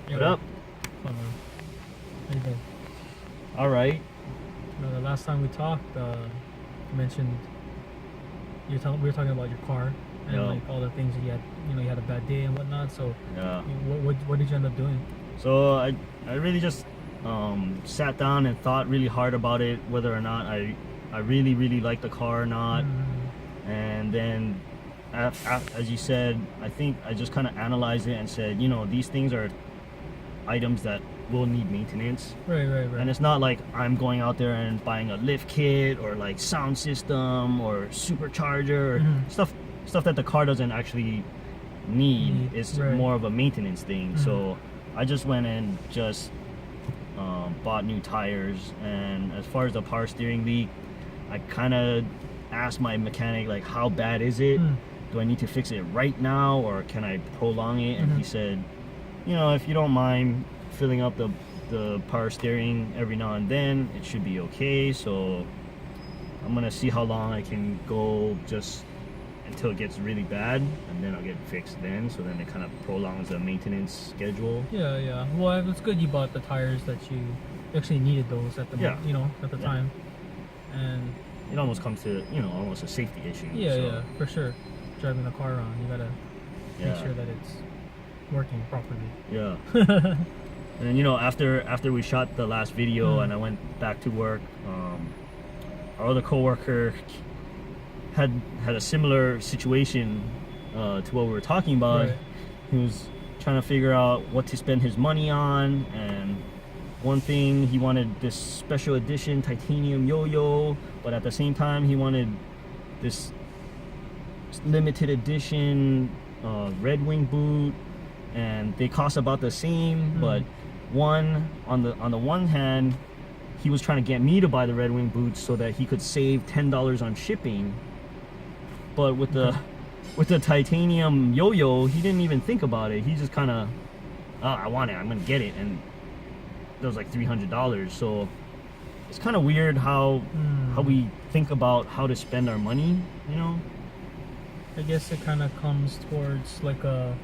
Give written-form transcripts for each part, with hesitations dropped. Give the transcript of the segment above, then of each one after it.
What up? Hold on. How you doing? All right. The last time we talked, you mentioned we were talking about your car and Yeah. like all the things that you had. You had a bad day and whatnot. So, Yeah. what did you end up doing? So I really just sat down and thought really hard about it, whether or not I really like the car or not. And then, as you said, I think I just kind of analyzed it and said, these things are items that will need maintenance. Right. And it's not like I'm going out there and buying a lift kit or like sound system or supercharger or stuff that the car doesn't actually need. It's more of a maintenance thing. So I just went and just bought new tires. And as far as the power steering leak, I kind of asked my mechanic, like, how bad is it? Do I need to fix it right now, or can I prolong it? And he said, if you don't mind filling up the power steering every now and then, it should be okay. So I'm gonna see how long I can go, just until it gets really bad, and then I'll get it fixed then. So then it kind of prolongs the maintenance schedule. Yeah. Well, it's good you bought the tires that you actually needed those at the at the time, and it almost comes to almost a safety issue. Yeah, for sure. Driving the car around, you gotta make sure that it's working properly. Yeah. And then after we shot the last video and I went back to work, our other coworker had a similar situation to what we were talking about. Right. He was trying to figure out what to spend his money on, and one thing, he wanted this special edition titanium yo-yo, but at the same time he wanted this limited edition Red Wing boot, and they cost about the same. But on the one hand, he was trying to get me to buy the Red Wing boots so that he could save $10 on shipping. But with the titanium yo-yo, he didn't even think about it. He just kind of, I want it, I'm gonna get it, and it was like $300. So it's kind of weird how we think about how to spend our money. I guess it kind of comes towards like a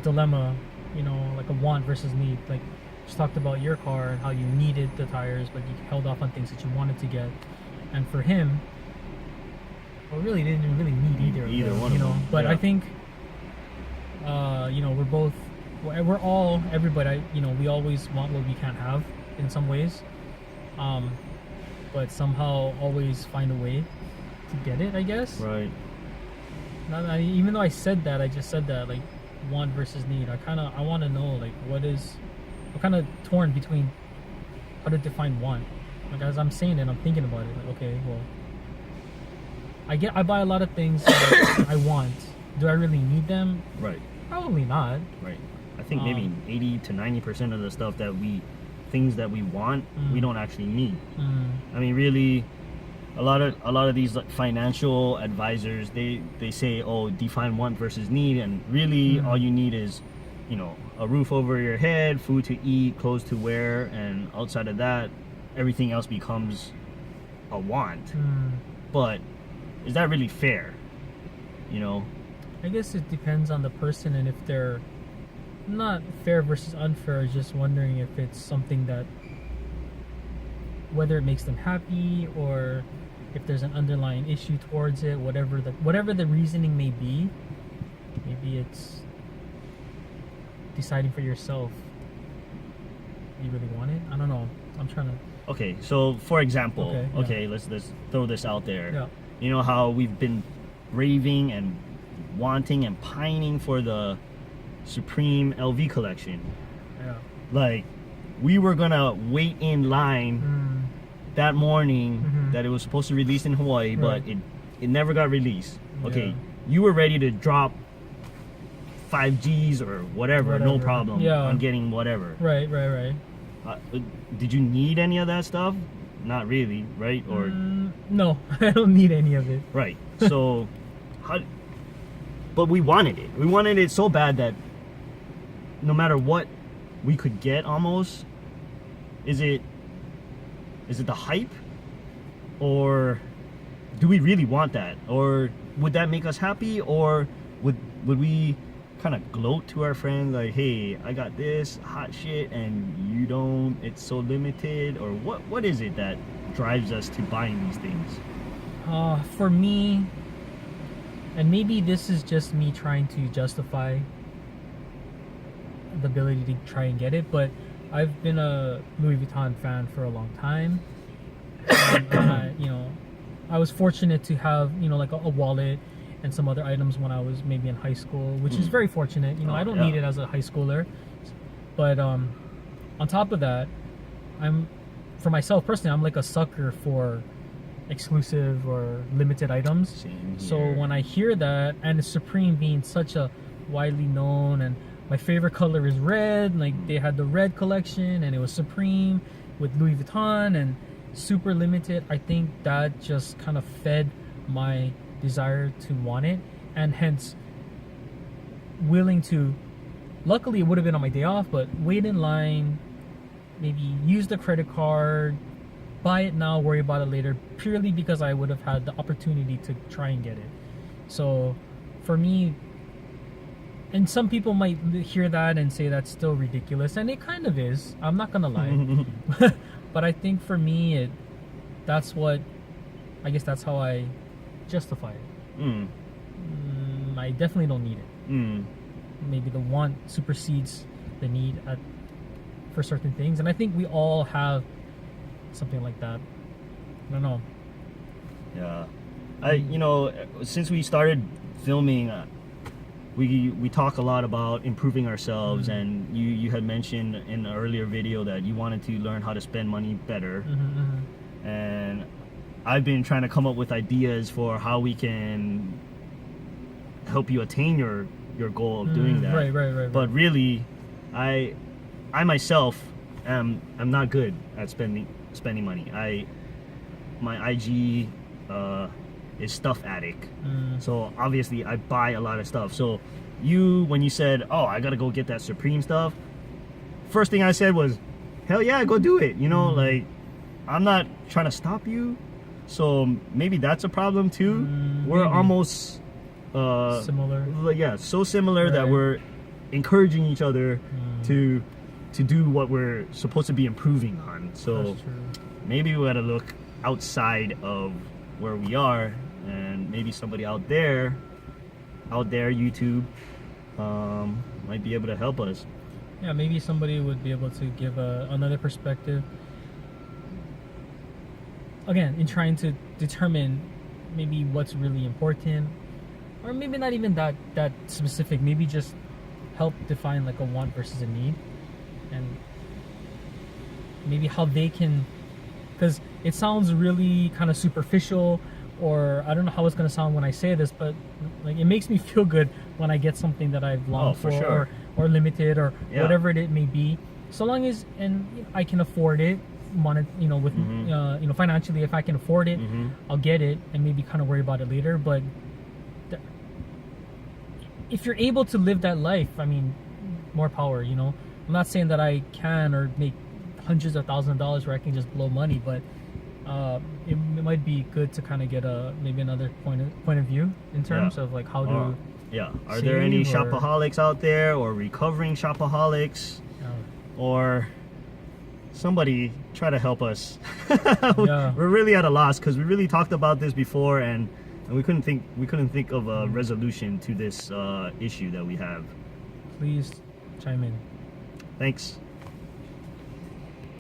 dilemma, like a want versus need. Like, just talked about your car and how you needed the tires, but you held off on things that you wanted to get. And for him, well, really didn't really need either one of them. But I think, we're all everybody. We always want what we can't have in some ways, but somehow always find a way to get it, I guess. Right. Even though I said that, I just said that, like, want versus need. I want to know, like, I'm kind of torn between how to define want. Like, as I'm saying it, I'm thinking about it. Like, okay, well, I buy a lot of things that I want. Do I really need them? Right. Probably not. Right. I think maybe 80 to 90% of the stuff things that we want, we don't actually need. I mean, really, a lot of these, like, financial advisors, they say, oh, define want versus need, and really all you need is a roof over your head, food to eat, clothes to wear, and outside of that, everything else becomes a want. But is that really fair? I guess it depends on the person, and if they're not fair versus unfair, just wondering if it's something that, whether it makes them happy or if there's an underlying issue towards it, whatever the reasoning may be. Maybe it's deciding for yourself. You really want it? I don't know. I'm trying to. Okay, so for example, let's throw this out there. Yeah. You know how we've been raving and wanting and pining for the Supreme LV collection. Yeah. Like, we were gonna wait in line that morning that it was supposed to release in Hawaii, but it never got released. Okay, you were ready to drop 5 G's or whatever. No problem on getting whatever. Right. Did you need any of that stuff? Not really, right? Or no, I don't need any of it. Right. So, but we wanted it. We wanted it so bad that no matter what we could get, almost, is it the hype, or do we really want that, or would that make us happy, or would we kind of gloat to our friends like, hey, I got this hot shit and you don't, it's so limited? Or what is it that drives us to buying these things? For me, and maybe this is just me trying to justify the ability to try and get it, but I've been a Louis Vuitton fan for a long time. And I was fortunate to have, like a wallet and some other items when I was maybe in high school, which is very fortunate. I don't need it as a high schooler. But on top of that, for myself personally, I'm like a sucker for exclusive or limited items. So when I hear that, and Supreme being such a widely known, and my favorite color is red, like they had the red collection and it was Supreme with Louis Vuitton and super limited, I think that just kind of fed my desire to want it, and hence willing to, luckily it would have been on my day off, but wait in line, maybe use the credit card, buy it now, worry about it later, purely because I would have had the opportunity to try and get it. So for me, and some people might hear that and say that's still ridiculous, and it kind of is, I'm not gonna lie. But I think for me, that's how I justify it. I definitely don't need it. Maybe the want supersedes the need for certain things, and I think we all have something like that. I don't know. Yeah, since we started filming, we talk a lot about improving ourselves, and you had mentioned in an earlier video that you wanted to learn how to spend money better, and I've been trying to come up with ideas for how we can help you attain your goal of doing that. Right. But really, I myself am not good at spending money. My IG is stuff addict. So obviously I buy a lot of stuff. So when you said, oh, I gotta go get that Supreme stuff, first thing I said was, hell yeah, go do it. Like, I'm not trying to stop you. So maybe that's a problem too. We're almost similar. Yeah, so similar that we're encouraging each other to do what we're supposed to be improving on. So maybe we gotta look outside of where we are, and maybe somebody out there, YouTube, might be able to help us. Yeah, maybe somebody would be able to give another perspective. Again, in trying to determine maybe what's really important, or maybe not even that specific. Maybe just help define like a want versus a need, and maybe how they can. Because it sounds really kind of superficial, or I don't know how it's going to sound when I say this, but like it makes me feel good when I get something that I've longed for, sure. or limited, or whatever it may be. So long as I can afford it, financially, if I can afford it, I'll get it and maybe kind of worry about it later. But if you're able to live that life, I mean, more power. I'm not saying that I can or make hundreds of thousands of dollars where I can just blow money, but it might be good to kind of get maybe another point of view in terms of like how to are there any shopaholics out there, or recovering shopaholics, or somebody try to help us? We're really at a loss, because we really talked about this before, and we couldn't think of a resolution to this issue that we have. Please chime in. Thanks.